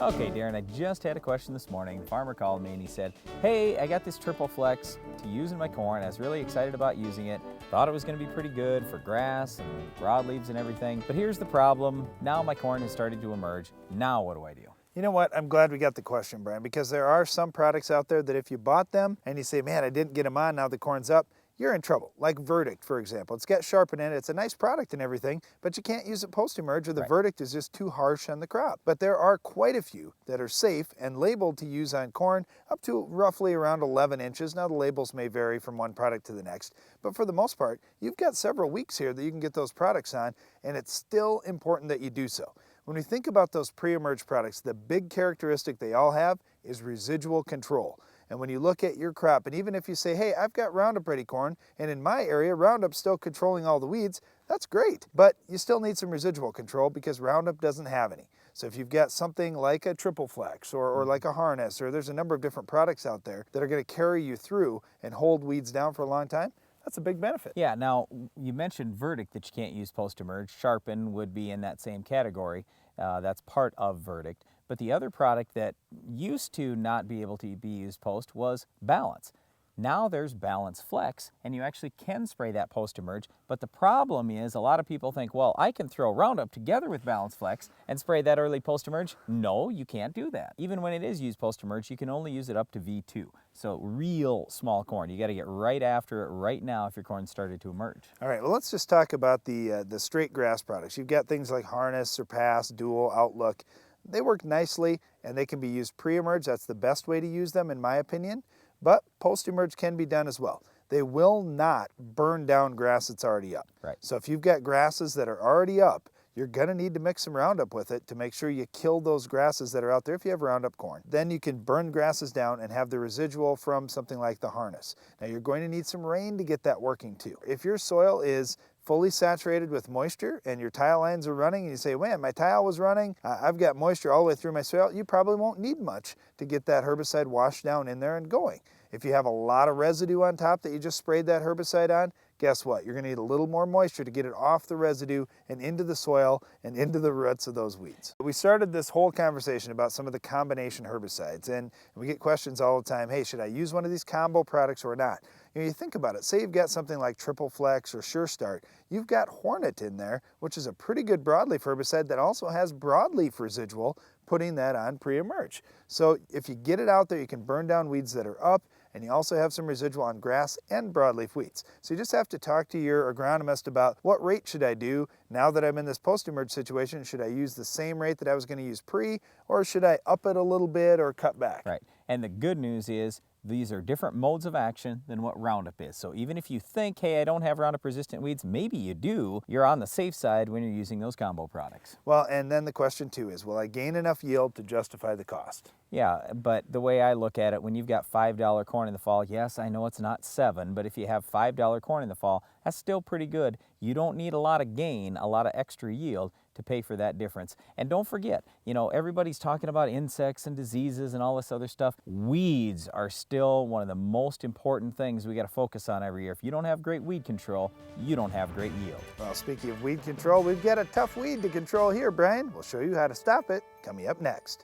Okay, Darren, I just had a question this morning. The farmer called me and he said, hey, I got this triple flex to use in my corn. I was really excited about using it. Thought it was going to be pretty good for grass and broadleaves and everything. But here's the problem. Now my corn has started to emerge. Now what do I do? You know what? I'm glad we got the question, Brian, because there are some products out there that if you bought them and you say, man, I didn't get them on, now the corn's up, you're in trouble. Like Verdict, for example. It's got sharpen in it. It's a nice product and everything, but you can't use it post-emerge or the Verdict is just too harsh on the crop. But there are quite a few that are safe and labeled to use on corn up to roughly around 11 inches. Now the labels may vary from one product to the next, but for the most part, you've got several weeks here that you can get those products on, and it's still important that you do so. When we think about those pre-emerge products, the big characteristic they all have is residual control. And when you look at your crop, and even if you say, hey, I've got Roundup Ready corn, and in my area, Roundup's still controlling all the weeds, that's great. But you still need some residual control because Roundup doesn't have any. So if you've got something like a triple flex or like a harness, or there's a number of different products out there that are going to carry you through and hold weeds down for a long time, that's a big benefit. Yeah, now you mentioned Verdict that you can't use post-emerge. Sharpen would be in that same category. That's part of Verdict. But the other product that used to not be able to be used post was Balance. Now there's Balance Flex, and you actually can spray that post-emerge. But the problem is a lot of people think, well, I can throw Roundup together with Balance Flex and spray that early post-emerge. No, you can't do that. Even when it is used post-emerge, you can only use it up to V2. So real small corn. You got to get right after it right now if your corn started to emerge. All right, well, let's just talk about the straight grass products. You've got things like Harness, Surpass, Dual, Outlook. They work nicely and they can be used pre-emerge. That's the best way to use them in my opinion, but post-emerge can be done as well. They will not burn down grass that's already up. Right. So if you've got grasses that are already up, you're going to need to mix some Roundup with it to make sure you kill those grasses that are out there if you have Roundup corn. Then you can burn grasses down and have the residual from something like the Harness. Now you're going to need some rain to get that working too. If your soil is fully saturated with moisture and your tile lines are running and you say, man, my tile was running, I've got moisture all the way through my soil, you probably won't need much to get that herbicide washed down in there and going. If you have a lot of residue on top that you just sprayed that herbicide on, guess what? You're going to need a little more moisture to get it off the residue and into the soil and into the roots of those weeds. We started this whole conversation about some of the combination herbicides, and we get questions all the time, hey, should I use one of these combo products or not? You think about it, say you've got something like Triple Flex or Sure Start, you've got Hornet in there, which is a pretty good broadleaf herbicide that also has broadleaf residual, putting that on pre-emerge. So if you get it out there, you can burn down weeds that are up, and you also have some residual on grass and broadleaf weeds. So you just have to talk to your agronomist about what rate should I do now that I'm in this post-emerge situation. Should I use the same rate that I was going to use pre, or should I up it a little bit or cut back? Right, and the good news is these are different modes of action than what Roundup is. So even if you think, hey, I don't have Roundup resistant weeds, maybe you do, you're on the safe side when you're using those combo products. Well, and then the question too is, will I gain enough yield to justify the cost? Yeah, but the way I look at it, when you've got $5 corn in the fall, yes, I know it's not $7, but if you have $5 corn in the fall, that's still pretty good. You don't need a lot of gain, a lot of extra yield to pay for that difference. And don't forget, you know, everybody's talking about insects and diseases and all this other stuff. Weeds are still one of the most important things we got to focus on every year. If you don't have great weed control, you don't have great yield. Well, speaking of weed control, we've got a tough weed to control here, Brian. We'll show you how to stop it coming up next.